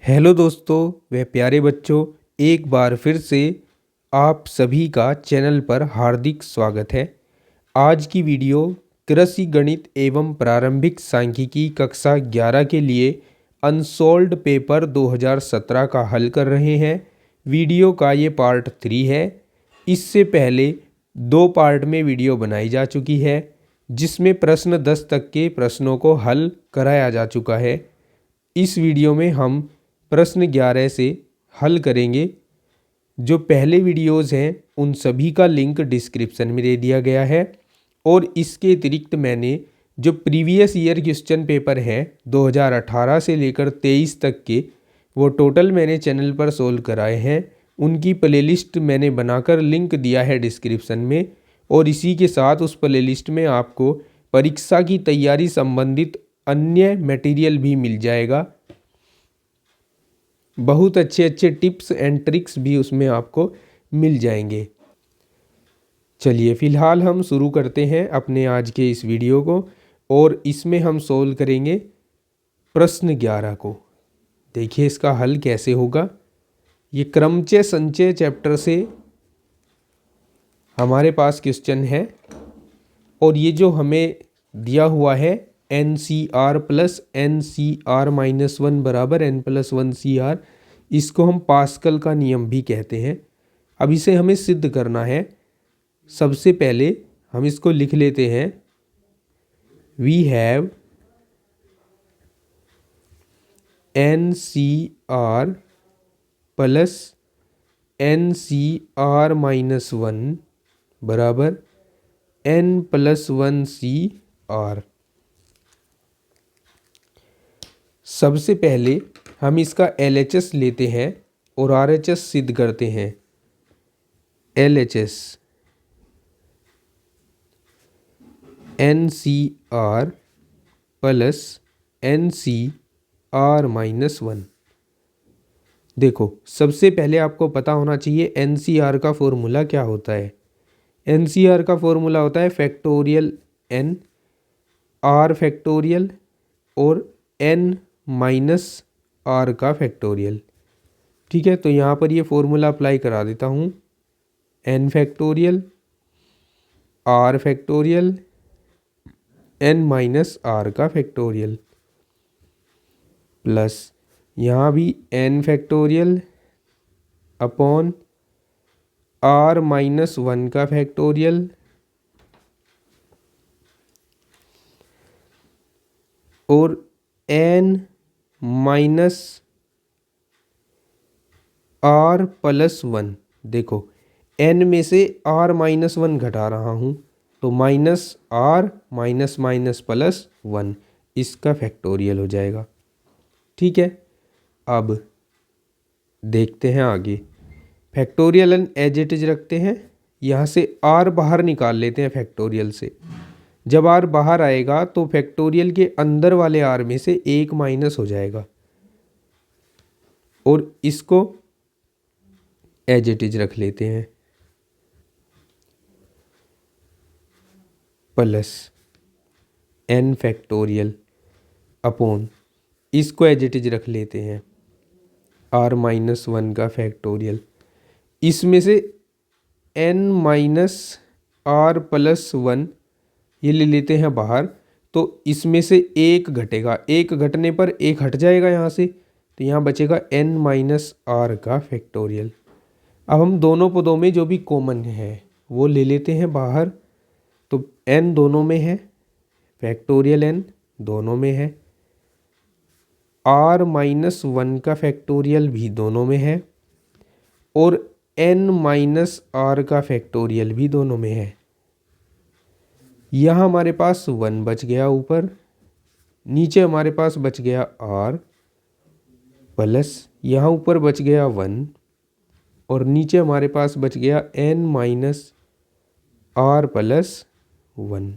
Hello दोस्तों व प्यारे बच्चों, एक बार फिर से आप सभी का चैनल पर हार्दिक स्वागत है। आज की वीडियो कृषि गणित एवं प्रारंभिक सांख्यिकी कक्षा 11 के लिए अनसोल्व्ड पेपर 2017 का हल कर रहे हैं। वीडियो का ये पार्ट 3 है। इससे पहले 2 पार्ट में वीडियो बनाई जा चुकी है, जिसमें प्रश्न 10 तक के प्रश्नों को हल कराया जा चुका है। इस वीडियो में हम प्रश्न 11 से हल करेंगे। जो पहले वीडियोज़ हैं उन सभी का लिंक डिस्क्रिप्शन में दे दिया गया है, और इसके अतिरिक्त मैंने जो प्रीवियस ईयर क्वेश्चन पेपर है 2018 से लेकर 23 तक के, वो टोटल मैंने चैनल पर सोल्व कराए हैं। उनकी प्लेलिस्ट मैंने बनाकर लिंक दिया है डिस्क्रिप्शन में, और इसी के साथ उस प्लेलिस्ट में आपको परीक्षा की तैयारी संबंधित अन्य मटेरियल भी मिल जाएगा। बहुत अच्छे अच्छे टिप्स एंड ट्रिक्स भी उसमें आपको मिल जाएंगे। चलिए फ़िलहाल हम शुरू करते हैं अपने आज के इस वीडियो को, और इसमें हम सोल्व करेंगे प्रश्न 11 को। देखिए इसका हल कैसे होगा। ये क्रमचय संचय चैप्टर से हमारे पास क्वेश्चन है, और ये जो हमें दिया हुआ है NCR प्लस NCR माइनस 1 बराबर N+1 CR, इसको हम पास्कल का नियम भी कहते हैं। अब इसे हमें सिद्ध करना है। सबसे पहले हम इसको लिख लेते हैं। We have NCR plus NCR minus 1 बराबर N+1 CR। सबसे पहले हम इसका LHS लेते हैं और RHS सिद्ध करते हैं। LHS NCR plus NCR minus 1। देखो सबसे पहले आपको पता होना चाहिए NCR का फॉर्मूला क्या होता है। NCR का फॉर्मूला होता है फैक्टोरियल N R फैक्टोरियल और N माइनस R का फैक्टोरियल। ठीक है, तो यहाँ पर ये फॉर्मूला अप्लाई करा देता हूँ। N factorial R factorial N minus R का फैक्टोरियल प्लस यहाँ भी N factorial upon R minus 1 का फैक्टोरियल और N माइनस R प्लस 1। देखो N में से R माइनस 1 घटा रहा हूँ, तो minus R minus minus plus 1, इसका फैक्टोरियल हो जाएगा। ठीक है, अब देखते हैं आगे। Factorial n as it is रखते हैं। यहाँ से R बाहर निकाल लेते हैं फैक्टोरियल से। जब R बाहर आएगा तो फैक्टोरियल के अंदर वाले R में से 1 माइनस हो जाएगा, और इसको एज इट इज रख लेते हैं। प्लस N फैक्टोरियल अपॉन, इसको एज इट इज रख लेते हैं, R माइनस 1 का फैक्टोरियल। इसमें से N माइनस R प्लस 1 ये ले लेते हैं बाहर, तो इसमें से 1 घटेगा। 1 घटने पर 1 हट जाएगा यहाँ से, तो यहाँ बचेगा N माइनस R का फैक्टोरियल। अब हम दोनों पदों में जो भी कॉमन है वो ले लेते हैं बाहर, तो N दोनों में है, फैक्टोरियल N दोनों में है, R माइनस 1 का फैक्टोरियल भी दोनों में है, और N माइनस R का फैक्टोरियल भी दोनों में है। यहाँ हमारे पास 1 बच गया ऊपर, नीचे हमारे पास बच गया R प्लस यहाँ ऊपर बच गया 1, और नीचे हमारे पास बच गया N minus R plus 1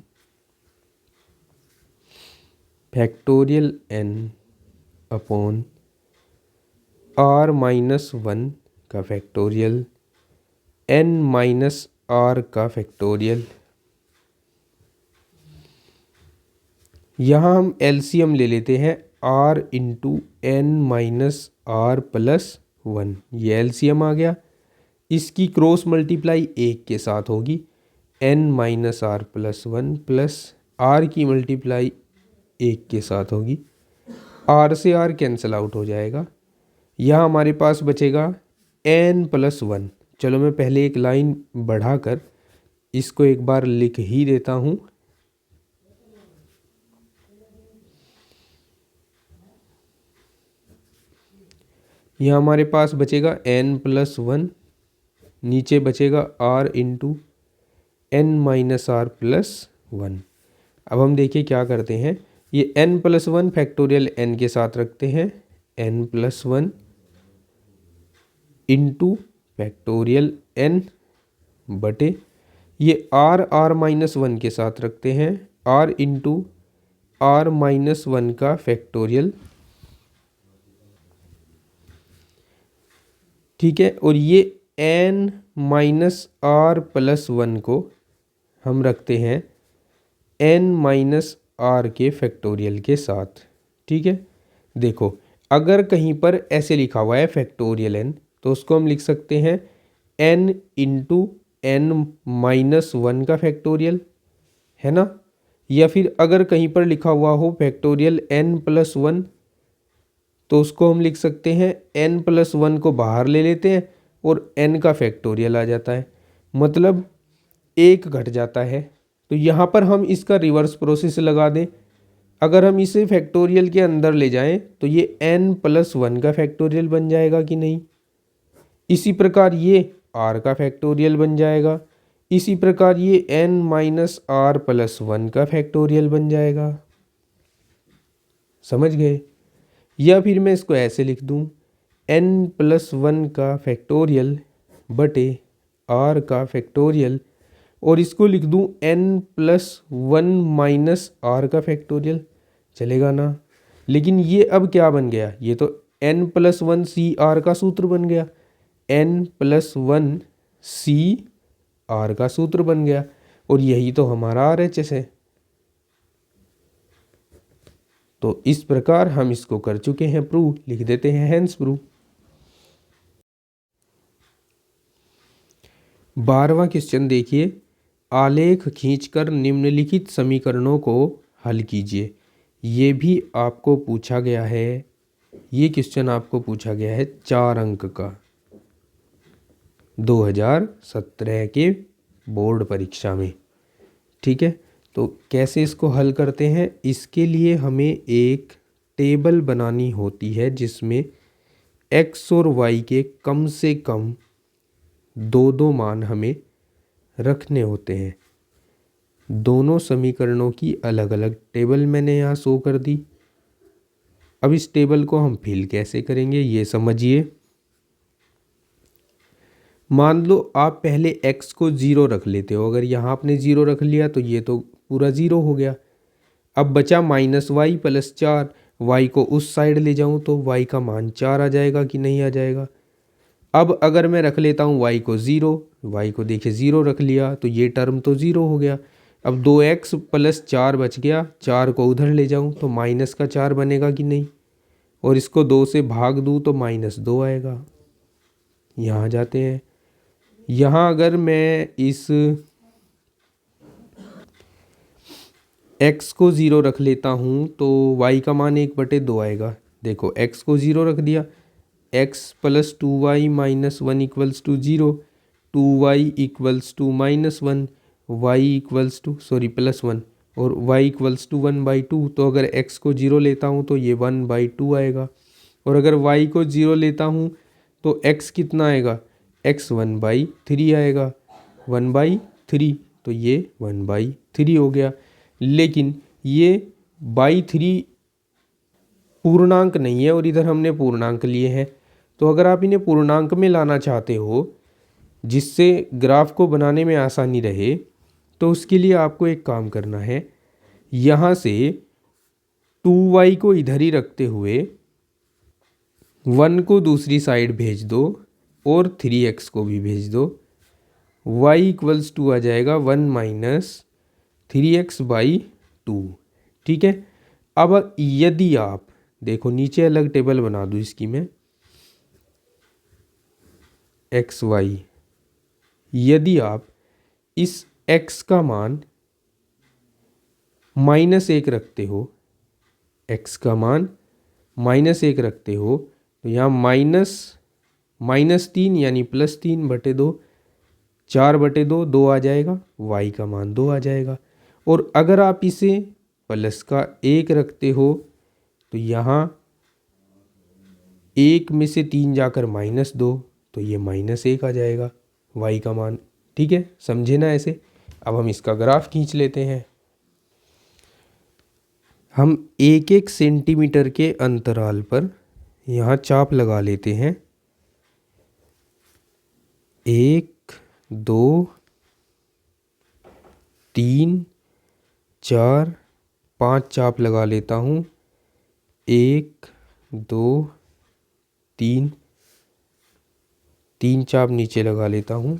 factorial N upon R minus 1 का फैक्टोरियल N माइनस R का फैक्टोरियल। यहाँ हम LCM ले लेते हैं r into n minus r plus one, ये एलसीएम आ गया। इसकी क्रॉस मल्टीप्लाई एक के साथ होगी, n minus r plus one plus r की मल्टीप्लाई एक के साथ होगी, आर से आर कैंसिल आउट हो जाएगा। यहाँ हमारे पास बचेगा एन प्लस वन। चलो मैं पहले एक लाइन बढ़ाकर इसको एक बार लिख ही देता हूँ। यहाँ हमारे पास बचेगा एन प्लस वन, नीचे बचेगा r into n minus r plus one. अब हम देखिए क्या करते हैं, ये n plus one factorial n के साथ रखते हैं, n plus one into factorial n बटे ये आर माइनस वन के साथ रखते हैं, r into r minus one का फैक्टोरियल, ठीक है। और ये n minus r plus one को हम रखते हैं एन माइनस आर के फैक्टोरियल के साथ, ठीक है। देखो अगर कहीं पर ऐसे लिखा हुआ है फैक्टोरियल एन, तो उसको हम लिख सकते हैं n into n minus one का फैक्टोरियल, है ना। या फिर अगर कहीं पर लिखा हुआ हो फैक्टोरियल एन प्लस वन, तो उसको हम लिख सकते हैं एन प्लस वन को बाहर ले लेते हैं और एन का फैक्टोरियल आ जाता है, मतलब एक घट जाता है। तो यहाँ पर हम इसका रिवर्स प्रोसेस लगा दें, अगर हम इसे फैक्टोरियल के अंदर ले जाएं तो ये एन प्लस वन का फैक्टोरियल बन जाएगा कि नहीं। इसी प्रकार ये आर का फैक्टोरियल बन जाएगा, इसी प्रकार ये n minus r plus one का फैक्टोरियल बन जाएगा। समझ गए। या फिर मैं इसको ऐसे लिख दूं, एन प्लस वन का फैक्टोरियल बटे आर का फैक्टोरियल, और इसको लिख दूं n plus one minus r का फैक्टोरियल, चलेगा ना। लेकिन ये अब क्या बन गया, ये तो n plus one c r का सूत्र बन गया, n plus one c r का सूत्र बन गया, और यही तो हमारा आर एच एस है। तो इस प्रकार हम इसको कर चुके हैं प्रूव, लिख देते हैं हेंस प्रूव। 12वां क्वेश्चन देखिए, आलेख खींचकर निम्नलिखित समीकरणों को हल कीजिए। ये भी आपको पूछा गया है, ये क्वेश्चन आपको पूछा गया है 4 अंक का 2017 के बोर्ड परीक्षा में, ठीक है। तो कैसे इसको हल करते हैं, इसके लिए हमें एक टेबल बनानी होती है जिसमें x और y के कम से कम 2 मान हमें रखने होते हैं। दोनों समीकरणों की अलग अलग टेबल मैंने यहाँ शो कर दी। अब इस टेबल को हम फिल कैसे करेंगे ये समझिए। मान लो आप पहले x को 0 रख लेते हो, अगर यहाँ आपने 0 रख लिया तो ये तो पूरा 0 हो गया। अब बचा माइनस वाई प्लस 4, y को उस साइड ले जाऊँ तो y का मान 4 आ जाएगा कि नहीं आ जाएगा। अब अगर मैं रख लेता हूँ y को 0, y को देखिए 0 रख लिया तो ये टर्म तो 0 हो गया। अब 2x प्लस 4 बच गया, 4 को उधर ले जाऊँ तो माइनस का 4 बनेगा कि नहीं, और इसको 2 से भाग दूँ तो -2 आएगा। यहाँ जाते हैं, यहाँ अगर मैं इस x को 0 रख लेता हूँ तो y का मान 1/2 आएगा। देखो x को 0 रख दिया, x plus 2y minus 1 equals to 0, 2y equals to -1, y equals to plus 1 और y इक्वल्स टू 1/2। तो अगर x को 0 लेता हूँ तो ये 1/2 आएगा, और अगर y को 0 लेता हूँ तो x कितना आएगा, x 1/3 आएगा, 1/3, तो ये 1/3 हो गया। लेकिन ये बाई 3 पूर्णांक नहीं है और इधर हमने पूर्णांक लिए हैं। तो अगर आप इन्हें पूर्णांक में लाना चाहते हो जिससे ग्राफ को बनाने में आसानी रहे, तो उसके लिए आपको एक काम करना है, यहाँ से 2y को इधर ही रखते हुए 1 को दूसरी साइड भेज दो और 3x को भी भेज दो। y इक्वल्स टू आ जाएगा 1 माइनस 3x/2, ठीक है। अब यदि आप देखो नीचे अलग टेबल बना दूँ इसकी मैं, एक्स वाई। यदि आप इस x का मान -1 रखते हो, x का मान -1 रखते हो, तो यहाँ -3 यानी +3/2, 4/2 2 आ जाएगा, y का मान 2 आ जाएगा। और अगर आप इसे +1 रखते हो तो यहाँ 1 में से 3 जाकर -2, तो ये -1 आ जाएगा y का मान। ठीक है, समझे ना ऐसे। अब हम इसका ग्राफ खींच लेते हैं। हम 1-1 सेंटीमीटर के अंतराल पर यहाँ चाप लगा लेते हैं। 1 2 3 4 5 चाप लगा लेता हूँ। 1 2 3 चाप नीचे लगा लेता हूँ।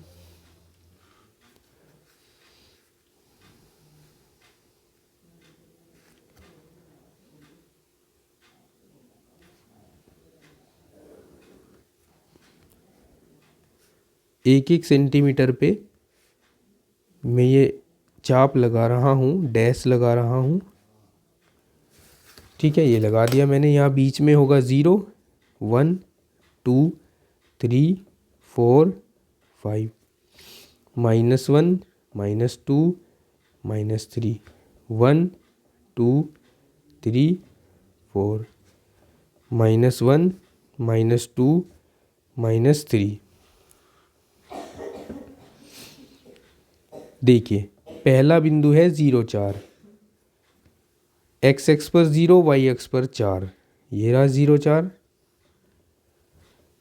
एक एक सेंटीमीटर पे मैं ये चाप लगा रहा हूँ, डैश लगा रहा हूँ। ठीक है, ये लगा दिया मैंने। यहाँ बीच में होगा 0 1 2 3 4 5, -1 -2 -3, 1 2 3 4, -1 -2 -3। देखिए पहला बिंदु है 0 4, x पर 0 y पर 4, ये रहा 0 4।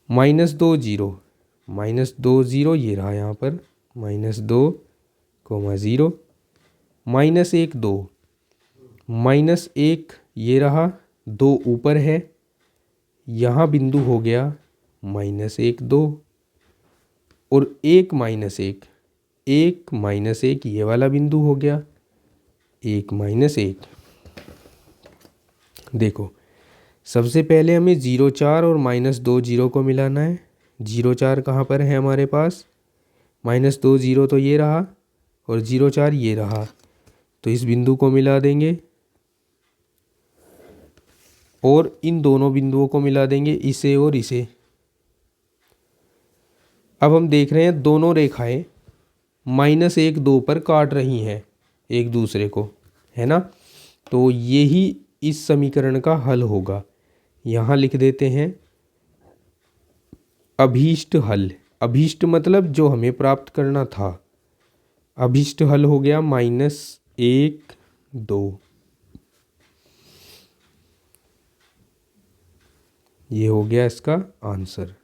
-2 0 -2 0, ये रहा यहाँ पर -2 0, -1 2 -1, ये रहा 2 ऊपर है, यहाँ बिंदु हो गया -1 2, और 1 -1 1 -1, ये वाला बिंदु हो गया 1 -1। देखो सबसे पहले हमें 0 4 और -2 0 को मिलाना है। 0 4 कहाँ पर है हमारे पास, -2 0 तो ये रहा, और 0 4 ये रहा, तो इस बिंदु को मिला देंगे और इन दोनों बिंदुओं को मिला देंगे, इसे और इसे। अब हम देख रहे हैं दोनों रेखाएं -1 2 पर काट रही हैं एक दूसरे को, है ना। तो यही इस समीकरण का हल होगा। यहाँ लिख देते हैं अभीष्ट हल। अभीष्ट मतलब जो हमें प्राप्त करना था। अभीष्ट हल हो गया -1 2। ये हो गया इसका आंसर।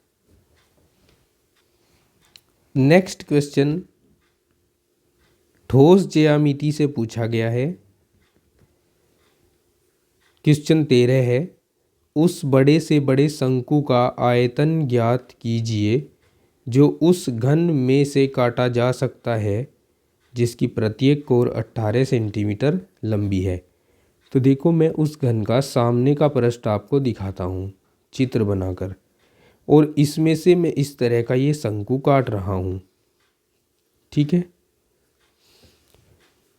नेक्स्ट क्वेश्चन ठोस ज्यामिति से पूछा गया है। क्वेश्चन 13 है, उस बड़े से बड़े शंकु का आयतन ज्ञात कीजिए जो उस घन में से काटा जा सकता है जिसकी प्रत्येक कोर 18 सेंटीमीटर लंबी है। तो देखो मैं उस घन का सामने का पृष्ठ आपको दिखाता हूँ चित्र बनाकर, और इसमें से मैं इस तरह का ये शंकु काट रहा हूँ। ठीक है,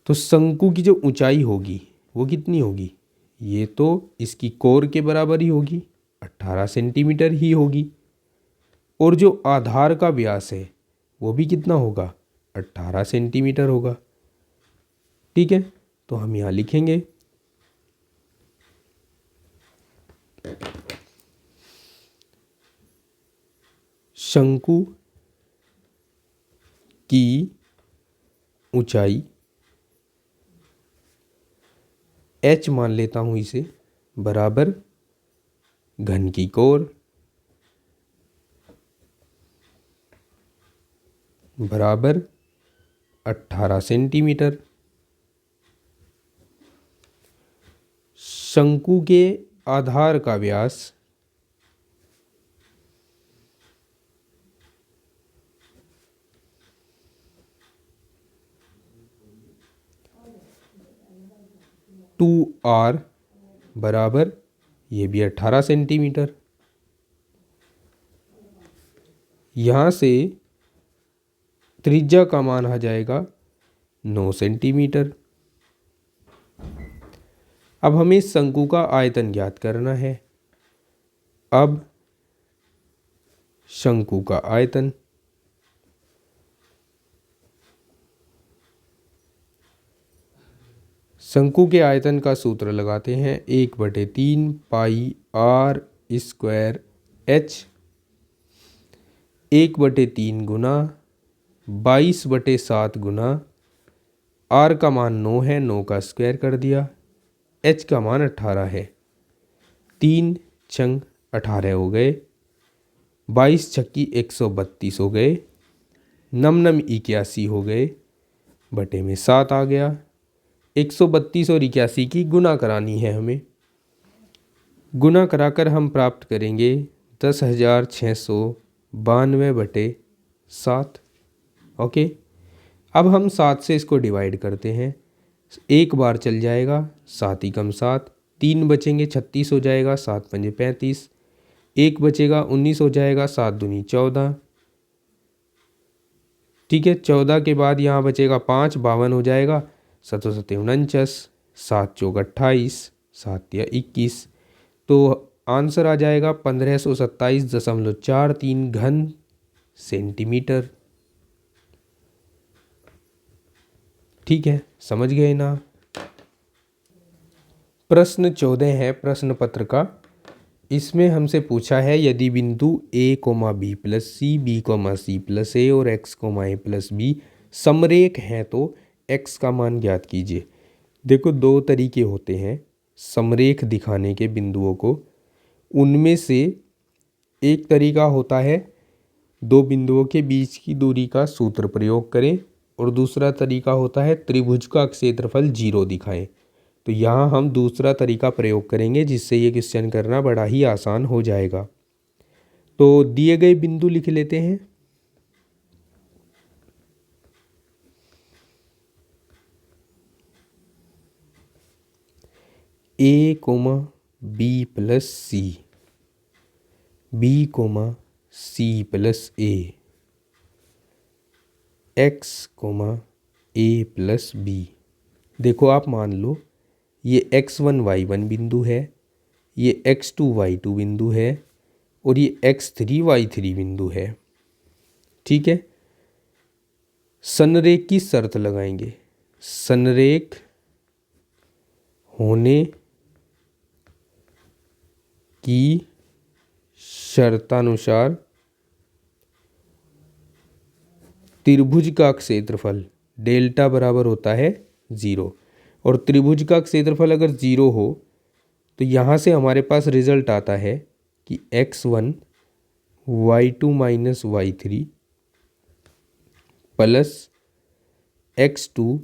तो शंकु की जो ऊंचाई होगी वो कितनी होगी, ये तो इसकी कोर के बराबर ही होगी, 18 सेंटीमीटर ही होगी। और जो आधार का व्यास है वो भी कितना होगा, 18 सेंटीमीटर होगा। ठीक है, तो हम यहाँ लिखेंगे शंकु की ऊंचाई h मान लेता हूँ इसे, बराबर घन की कोर बराबर 18 सेंटीमीटर। शंकु के आधार का व्यास टू आर बराबर, ये भी 18 सेंटीमीटर। यहाँ से त्रिज्या का मान आ जाएगा 9 सेंटीमीटर। अब हमें इस शंकु का आयतन ज्ञात करना है। अब शंकु का आयतन, शंकु के आयतन का सूत्र लगाते हैं 1/3 पाई आर स्क्वायर एच। 1/3 गुना 22/7 गुना आर का मान 9 है, 9 का स्क्वायर कर दिया, एच का मान 18 है। 3 छंग 18 हो गए, 22 छक्की 132 हो गए, नम नम 81 हो गए, बटे में 7 आ गया। 132 और 81 की गुना करानी है हमें। गुना कराकर हम प्राप्त करेंगे 10,692/7। ओके, अब हम 7 से इसको डिवाइड करते हैं। एक बार चल जाएगा, 7 ही कम 7, 3 बचेंगे 36 हो जाएगा, 7 पंजे 35, 1 बचेगा 19 हो जाएगा, 7 दूनी 14। ठीक है, 14 के बाद यहाँ बचेगा 5, 52 हो जाएगा, 7 7 49, 7 चौक 28, 7 या 21। तो आंसर आ जाएगा 1527.43 घन सेंटीमीटर। ठीक है, समझ गए ना। प्रश्न 14 है प्रश्न पत्र का। इसमें हमसे पूछा है यदि बिंदु a, b plus c, b, c plus a और x, a प्लस b समरेख हैं तो x का मान ज्ञात कीजिए। देखो, दो तरीके होते हैं समरेख दिखाने के बिंदुओं को। उनमें से एक तरीका होता है दो बिंदुओं के बीच की दूरी का सूत्र प्रयोग करें, और दूसरा तरीका होता है त्रिभुज का क्षेत्रफल 0 दिखाएं। तो यहाँ हम दूसरा तरीका प्रयोग करेंगे, जिससे ये क्वेश्चन करना बड़ा ही आसान हो जाएगा। तो दिए गए बिंदु लिख लेते हैं। a, b plus c, b, c plus a, x, a plus b। देखो, आप मान लो ये x1 y1 बिंदु है, ये x2 y2 बिंदु है, और ये x3 y3 बिंदु है। ठीक है, संरेख की शर्त लगाएंगे। संरेख होने की शर्तानुसार त्रिभुज का क्षेत्रफल डेल्टा बराबर होता है 0, और त्रिभुज का क्षेत्रफल अगर 0 हो तो यहाँ से हमारे पास रिजल्ट आता है कि x1 y2 minus y3 plus x2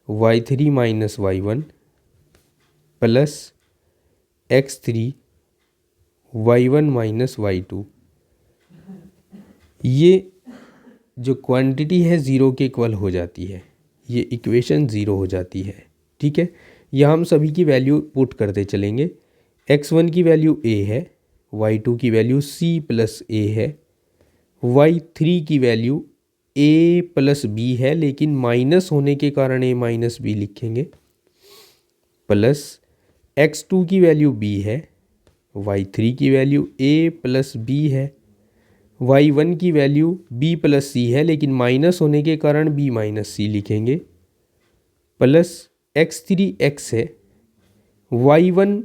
y3 minus y1 plus x3 y1 minus y2। ये जो क्वांटिटी है 0 के इक्वल हो जाती है, ये इक्वेशन 0 हो जाती है। ठीक है, यह हम सभी की वैल्यू पुट करते चलेंगे। x1 की वैल्यू a है, y2 की वैल्यू c प्लस a है, y3 की वैल्यू a प्लस b है, लेकिन माइनस होने के कारण a माइनस b लिखेंगे, प्लस x2 की वैल्यू b है, y3 की वैल्यू a प्लस b है, y1 की वैल्यू b प्लस c है, लेकिन माइनस होने के कारण b माइनस c लिखेंगे, प्लस x3 x है, y1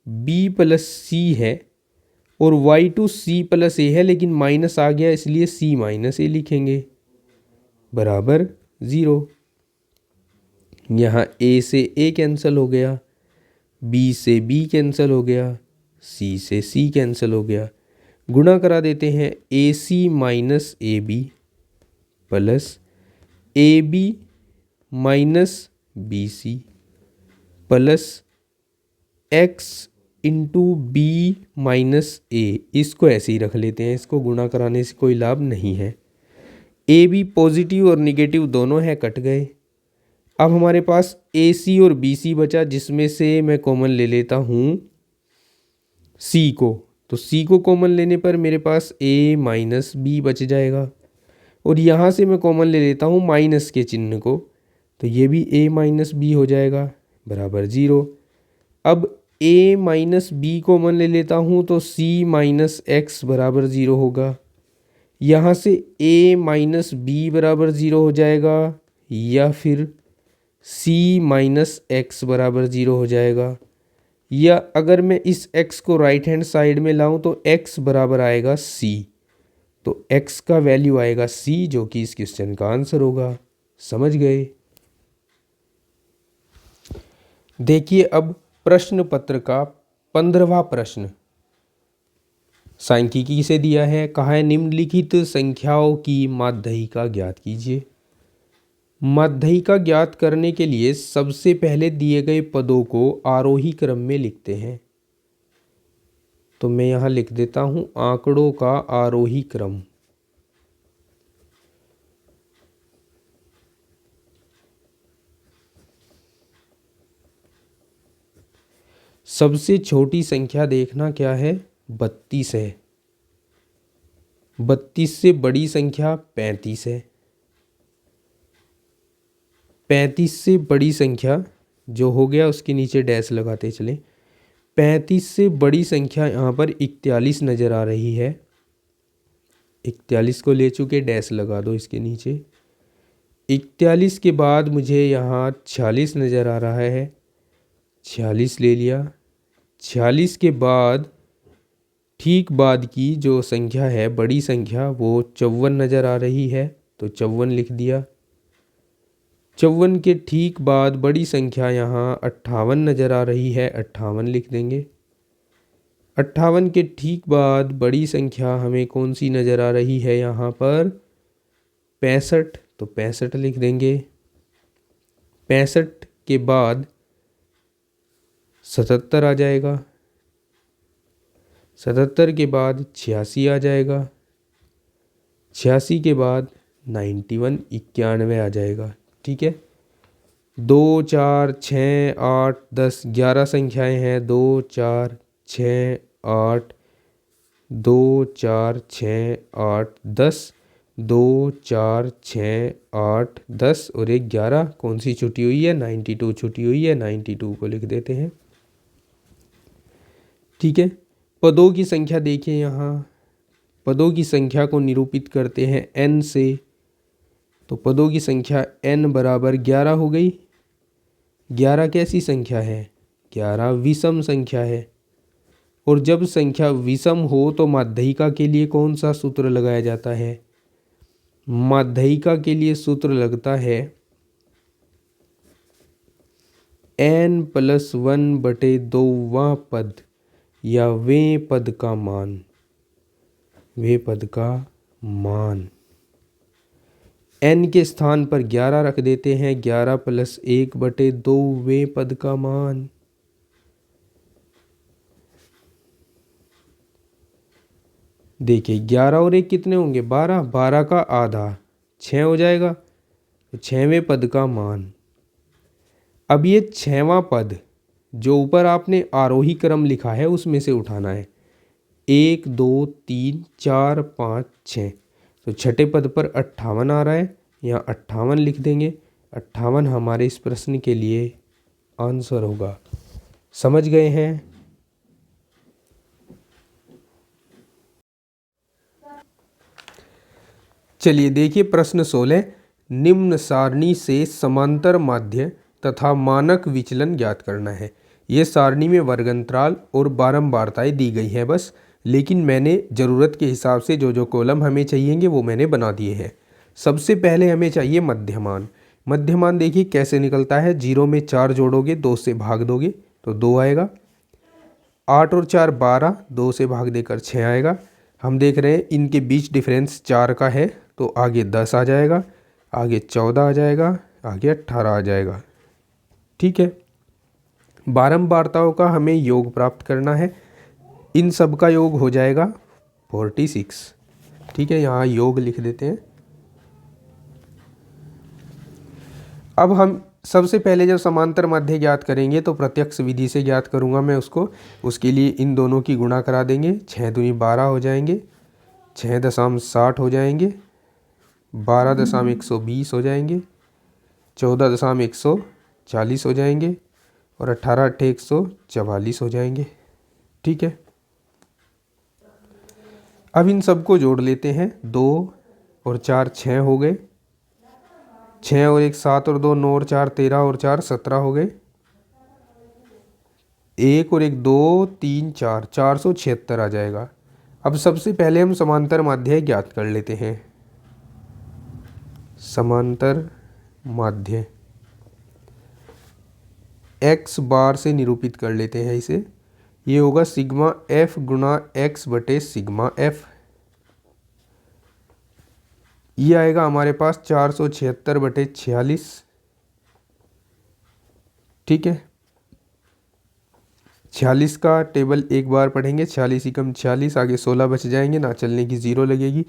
b प्लस c है, और y2 c प्लस a है, लेकिन माइनस आ गया इसलिए c माइनस a लिखेंगे, बराबर 0। यहाँ a से a कैंसिल हो गया, b से b कैंसिल हो गया, c से c कैंसिल हो गया। गुणा करा देते हैं AC minus AB plus AB minus BC plus x into B minus A। इसको ऐसे ही रख लेते हैं, इसको गुणा कराने से कोई लाभ नहीं है। AB पॉजिटिव और निगेटिव दोनों है, कट गए। अब हमारे पास AC और BC बचा, जिसमें से मैं कॉमन ले लेता हूँ सी को, तो सी को कॉमन लेने पर मेरे पास a माइनस बी बच जाएगा। और यहाँ से मैं कॉमन ले लेता हूँ माइनस के चिन्ह को, तो ये भी a माइनस बी हो जाएगा बराबर 0। अब a माइनस बी कॉमन ले लेता हूँ तो c माइनस एक्स बराबर 0 होगा। यहाँ से a माइनस बी बराबर 0 हो जाएगा या फिर c माइनस एक्स बराबर 0 हो जाएगा। या अगर मैं इस x को राइट हैंड साइड में लाऊं तो x बराबर आएगा c, तो x का वैल्यू आएगा c, जो कि इस क्वेश्चन का आंसर होगा। समझ गए? देखिए अब प्रश्न पत्र का 15वां प्रश्न सांख्यिकी से दिया है। कहा है निम्नलिखित संख्याओं की माध्यिका ज्ञात कीजिए। माध्यिका ज्ञात करने के लिए सबसे पहले दिए गए पदों को आरोही क्रम में लिखते हैं। तो मैं यहाँ लिख देता हूँ आंकड़ों का आरोही क्रम। सबसे छोटी संख्या देखना क्या है, 32 है। 32 से बड़ी संख्या 35 है। 35 से बड़ी संख्या जो हो गया उसके नीचे डैश लगाते चलें। 35 से बड़ी संख्या यहाँ पर 41 नज़र आ रही है। 41 को ले चुके, डैश लगा दो इसके नीचे। 41 के बाद मुझे यहाँ 46 नज़र आ रहा है, 46 ले लिया। 46 के बाद ठीक बाद की जो संख्या है बड़ी संख्या वो 54 नज़र आ रही है, तो 54 लिख दिया। 54 के ठीक बाद बड़ी संख्या यहाँ 58 नज़र आ रही है, 58 लिख देंगे। 58 के ठीक बाद बड़ी संख्या हमें कौन सी नज़र आ रही है यहाँ पर, 65, तो 65 लिख देंगे। 65 के बाद 77 आ जाएगा। 77 के बाद 86 आ जाएगा। 86 के बाद 91 91 आ जाएगा। ठीक है, 2 4 6 8 10 11 संख्याएं हैं। 2 4 6 8 2 4 6 8 10 2 4 6 8 10 और एक 11 कौन सी छुटी हुई है, 92 छुटी हुई है, 92 को लिख देते हैं। ठीक है, पदों की संख्या देखिए, यहाँ पदों की संख्या को निरूपित करते हैं n से। तो पदों की संख्या n बराबर 11 हो गई। 11 कैसी संख्या है, 11 विषम संख्या है। और जब संख्या विषम हो तो माध्यिका के लिए कौन सा सूत्र लगाया जाता है, माध्यिका के लिए सूत्र लगता है n+1/2वां पद या वे पद का मान, वे पद का मान। n के स्थान पर 11 रख देते हैं, 11 + 1/2 वे पद का मान। देखिए 11 और 1 कितने होंगे, 12, 12 का आधा 6 हो जाएगा, तो 6वें पद का मान। अब ये 6वां पद जो ऊपर आपने आरोही क्रम लिखा है उसमें से उठाना है, 1 2 3 4 5 6, तो छठे पद पर 58 आ रहा है, यहाँ 58 लिख देंगे। 58 हमारे इस प्रश्न के लिए आंसर होगा। समझ गए हैं? चलिए देखिए प्रश्न 16, निम्न सारणी से समांतर माध्य तथा मानक विचलन ज्ञात करना है। ये सारणी में वर्गंतराल और बारंबारताएं दी गई हैं बस, लेकिन मैंने ज़रूरत के हिसाब से जो जो कॉलम हमें चाहिएंगे वो मैंने बना दिए हैं। सबसे पहले हमें चाहिए मध्यमान। मध्यमान देखिए कैसे निकलता है, 0 में 4 जोड़ोगे, 2 से भाग दोगे तो 2 आएगा। 8 और 4 12, 2 से भाग देकर 6 आएगा। हम देख रहे हैं इनके बीच डिफरेंस 4 का है, तो आगे 10 आ जाएगा, आगे 14 आ जाएगा, आगे 18 आ जाएगा। ठीक है, बारंबारताओं का हमें योग प्राप्त करना है। इन सब का योग हो जाएगा 46। ठीक है, यहाँ योग लिख देते हैं। अब हम सबसे पहले जब समांतर माध्य ज्ञात करेंगे तो प्रत्यक्ष विधि से ज्ञात करूँगा मैं उसको। उसके लिए इन दोनों की गुणा करा देंगे, 6 दूनी 12 हो जाएंगे, 6.60 हो जाएंगे, 12.120 हो जाएंगे, 14.140 हो जाएंगे और 18 अट्ठे 144 हो जाएंगे। ठीक है, अब इन सबको जोड़ लेते हैं। 2 और 4 6 हो गए, 6 और 1 7 और 2 9 और 4 13 और 4 17 हो गए, 1 और 1 2 3 4 476 आ जाएगा। अब सबसे पहले हम समांतर माध्य ज्ञात कर लेते हैं। समांतर माध्य x बार से निरूपित कर लेते हैं इसे। ये होगा सिग्मा f गुणा x बटे सिग्मा f। ये आएगा हमारे पास 476 बटे 46। ठीक है, 46 का टेबल एक बार पढ़ेंगे, 46 एकम 46, आगे 16 बच जाएंगे, ना चलने की 0 लगेगी,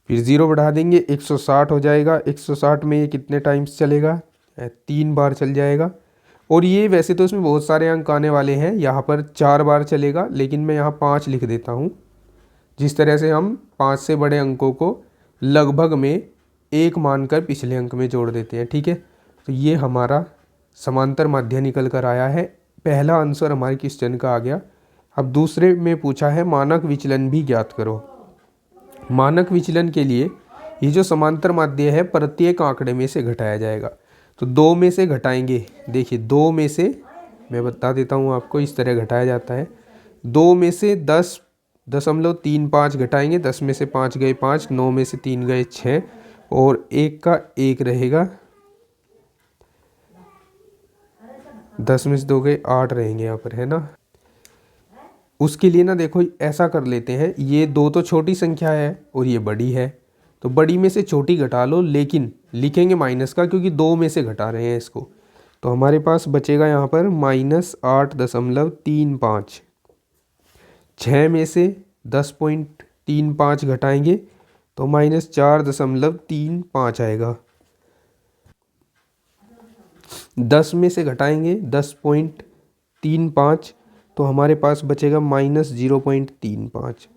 फिर 0 बढ़ा देंगे, 160 हो जाएगा। 160 में ये कितने टाइम्स चलेगा? 3 बार चल जाएगा। और ये वैसे तो इसमें बहुत सारे अंक आने वाले हैं, यहाँ पर 4 बार चलेगा, लेकिन मैं यहाँ 5 लिख देता हूँ। जिस तरह से हम 5 से बड़े अंकों को लगभग में 1 मानकर पिछले अंक में जोड़ देते हैं। ठीक है, तो ये हमारा समांतर माध्य निकल कर आया है। पहला आंसर हमारे क्वेश्चन का आ गया। अब दूसरे में पूछा है मानक विचलन भी ज्ञात करो। मानक विचलन के लिए ये जो समांतर माध्य है प्रत्येक आंकड़े में से घटाया जाएगा। तो 2 में से घटाएंगे, देखिए 2 में से, मैं बता देता हूँ आपको, इस तरह घटाया जाता है। 2 में से 10.35 घटाएंगे, 10 में से 5 गए 5, 9 में से 3 गए 6 और 1 का 1 रहेगा, 10 में से 2 गए 8 रहेंगे यहाँ पर, है ना। उसके लिए ना देखो ऐसा कर लेते हैं, ये 2 तो छोटी संख्या है और ये बड़ी है, तो बड़ी में से छोटी घटा लो, लेकिन लिखेंगे माइनस का क्योंकि 2 में से घटा रहे हैं इसको। तो हमारे पास बचेगा यहाँ पर -8.35। 6 में से 10.35 घटाएंगे तो -4.35 आएगा। 10 में से घटाएंगे 10.35 तो हमारे पास बचेगा -0.35।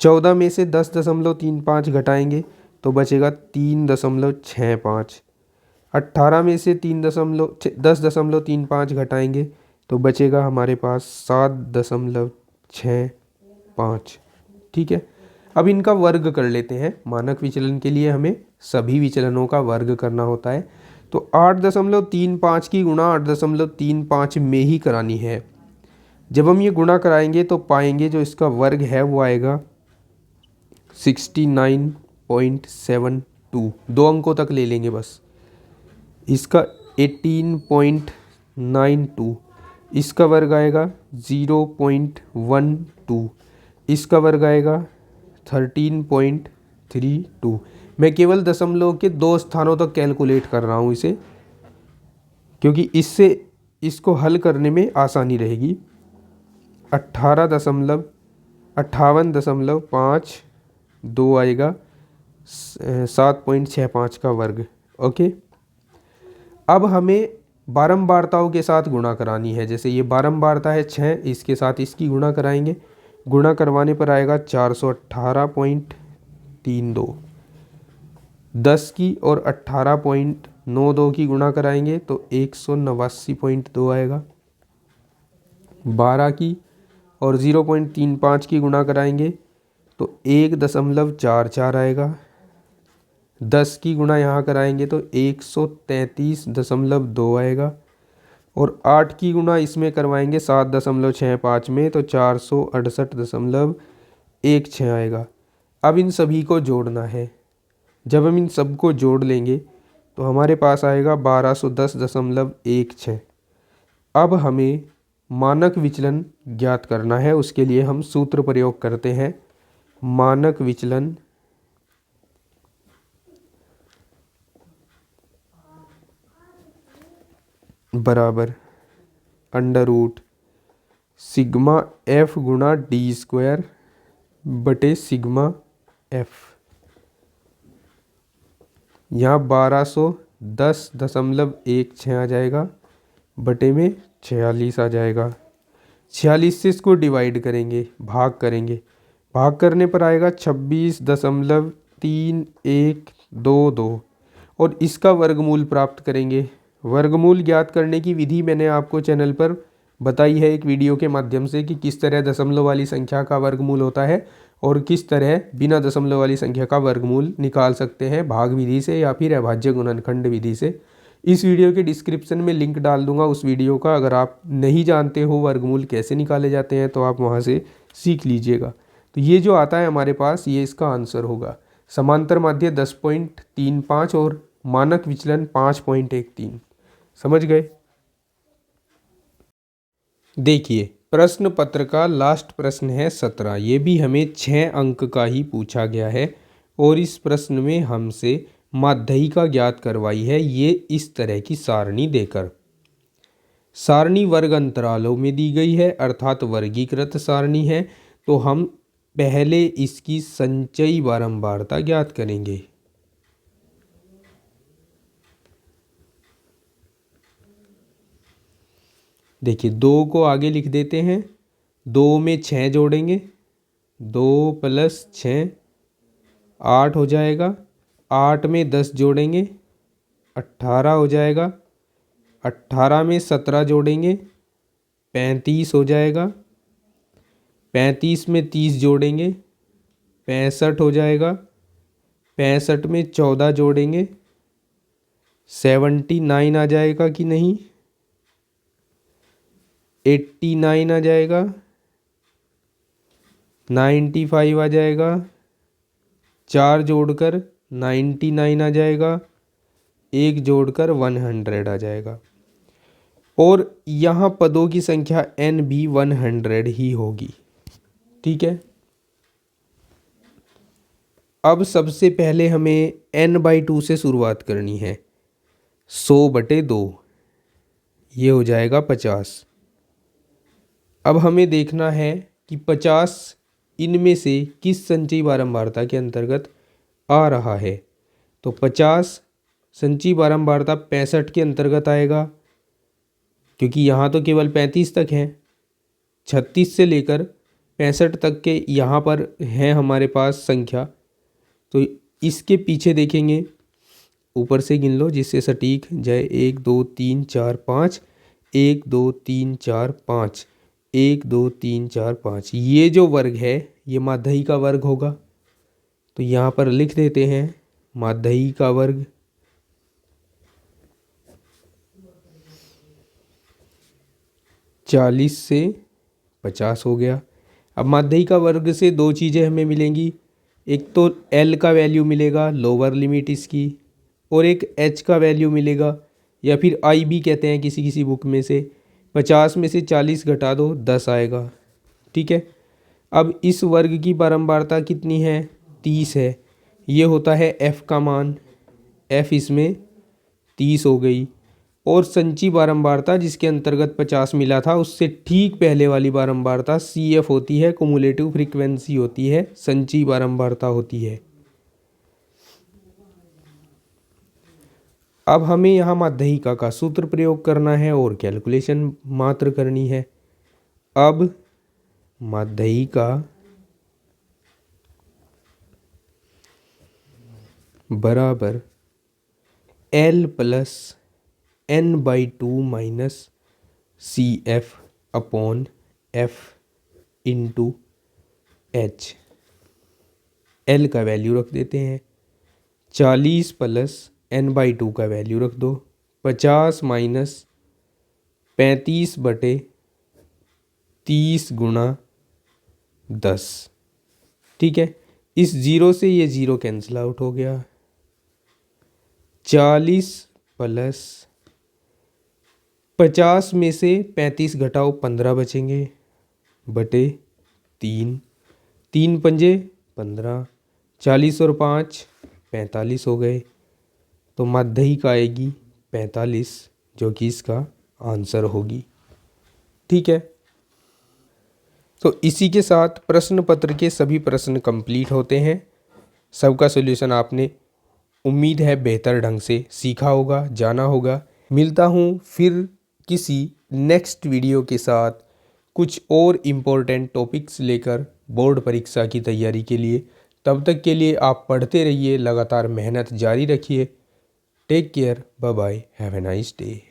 14 में से 10.35 घटाएंगे तो बचेगा 3.65। 18 में से 10.35 घटाएंगे तो बचेगा हमारे पास 7.65। ठीक है, अब इनका वर्ग कर लेते हैं। मानक विचलन के लिए हमें सभी विचलनों का वर्ग करना होता है। तो 8.35 की गुणा 8.35 में ही करानी है। जब हम ये गुणा कराएंगे तो पाएंगे जो इसका वर्ग है वो आएगा 69.72। 2 अंकों तक ले लेंगे बस। इसका 18.92, इसका वर्ग आएगा 0.12, इसका वर्ग आएगा 13.32। मैं केवल दशमलव के 2 स्थानों तक कैलकुलेट कर रहा हूँ इसे, क्योंकि इससे इसको हल करने में आसानी रहेगी। 58.52 आएगा 7.65 का वर्ग। ओके, अब हमें बारंबारताओं के साथ गुणा करानी है। जैसे ये बारंबारता है 6, इसके साथ इसकी गुणा कराएंगे। गुणा करवाने पर आएगा 418.32। 10 की और 18.92 की गुणा कराएंगे तो 189.2 आएगा। 12 की और 0.35 की गुणा कराएंगे तो 1.44 आएगा। 10 की गुणा यहाँ कराएंगे तो 133.2 आएगा। और 8 की गुणा इसमें करवाएंगे 7.65 में तो 468.16 आएगा। अब इन सभी को जोड़ना है। जब हम इन सब को जोड़ लेंगे तो हमारे पास आएगा 1210.16। अब हमें मानक विचलन ज्ञात करना है। उसके लिए हम सूत्र प्रयोग करते हैं। मानक विचलन बराबर √ सिग्मा f गुणा d² बटे सिग्मा f। यहाँ 1200 10.16 आ जाएगा, बटे में 46 आ जाएगा। 46 से इसको डिवाइड करेंगे, भाग करेंगे, भाग करने पर आएगा 26.3122 और इसका वर्गमूल प्राप्त करेंगे। वर्गमूल ज्ञात करने की विधि मैंने आपको चैनल पर बताई है एक वीडियो के माध्यम से कि किस तरह दशमलव वाली संख्या का वर्गमूल होता है और किस तरह बिना दशमलव वाली संख्या का वर्गमूल निकाल सकते हैं भाग विधि से या फिर अभाज्य गुणनखंड विधि से। इस वीडियो के डिस्क्रिप्शन में लिंक डाल दूंगा उस वीडियो का, अगर आप नहीं जानते हो वर्गमूल कैसे निकाले जाते हैं तो आप वहां से सीख लीजिएगा। तो ये जो आता है हमारे पास, ये इसका आंसर होगा। समांतर माध्य 10.35 और मानक विचलन 5.13। समझ गए? देखिए प्रश्न पत्र का लास्ट प्रश्न है 17। ये भी हमें 6 अंक का ही पूछा गया है और इस प्रश्न में हमसे माध्यिका ज्ञात करवाई है। ये इस तरह की सारणी देकर, सारणी वर्ग अंतरालों में दी गई है अर्थात वर्गीकृत सारणी है। तो हम पहले इसकी संचयी बारंबारता ज्ञात करेंगे। देखिए 2 को आगे लिख देते हैं, 2 में 6 जोड़ेंगे, 2 + 6 8 हो जाएगा, 8 में 10 जोड़ेंगे 18 हो जाएगा, 18 में 17 जोड़ेंगे 35 हो जाएगा, 35 में 30 जोड़ेंगे 65 हो जाएगा, 65 में 14 जोड़ेंगे 79 आ जाएगा कि नहीं, 89 आ जाएगा, 95 आ जाएगा, 4 जोड़कर 99 आ जाएगा, 1 जोड़कर 100 आ जाएगा। और यहाँ पदों की संख्या n भी 100 ही होगी। ठीक है, अब सबसे पहले हमें n/2 से शुरुआत करनी है। 100/2 ये हो जाएगा 50। अब हमें देखना है कि 50 इनमें से किस संचयी बारंबारता के अंतर्गत आ रहा है। तो 50 संचयी बारंबारता 65 के अंतर्गत आएगा, क्योंकि यहाँ तो केवल 35 तक है। 36 से लेकर 65 तक के यहाँ पर है हमारे पास संख्या। तो इसके पीछे देखेंगे, ऊपर से गिन लो जिससे सटीक जाए। 1 2 3 4 5, 1 2 3 4 5, 1 2 3 4 5। ये जो वर्ग है ये माध्यिका का वर्ग होगा। तो यहाँ पर लिख देते हैं माध्यिका का वर्ग। चालीस से 50 हो गया। अब माध्यिका वर्ग से 2 चीज़ें हमें मिलेंगी, एक तो L का वैल्यू मिलेगा, लोअर लिमिट इसकी, और एक H का वैल्यू मिलेगा, या फिर I भी कहते हैं किसी किसी बुक में से। 50 में से 40 घटा दो 10 आएगा। ठीक है, अब इस वर्ग की बारंबारता कितनी है? 30 है। ये होता है F का मान, F इसमें 30 हो गई। और संचयी बारंबारता जिसके अंतर्गत 50 मिला था उससे ठीक पहले वाली बारंबारता CF होती है, कुमुलेटिव फ्रीक्वेंसी होती है, संचयी बारंबारता होती है। अब हमें यहाँ माध्यिका का सूत्र प्रयोग करना है और कैलकुलेशन मात्र करनी है। अब माध्यिका बराबर L + n/2 - CF upon F × H। L का वैल्यू रख देते हैं 40 + n/2 का वैल्यू रख दो 50 - 35/30 × 10। ठीक है, इस 0 से ये 0 कैंसिल आउट हो गया। 40 + 50 में से 35 घटाओ 15 बचेंगे, बटे 3, 3 पंजे 15, 40 और 5 45 हो गए। तो माध्यिका आएगी 45, जो कि इसका आंसर होगी। ठीक है, तो इसी के साथ प्रश्न पत्र के सभी प्रश्न कंप्लीट होते हैं। सबका सॉल्यूशन आपने उम्मीद है बेहतर ढंग से सीखा होगा, जाना होगा। मिलता हूँ फिर किसी नेक्स्ट वीडियो के साथ कुछ और इम्पोर्टेंट टॉपिक्स लेकर बोर्ड परीक्षा की तैयारी के लिए। तब तक के लिए आप पढ़ते रहिए, लगातार मेहनत जारी रखिए। Take care, bye bye, have a nice day.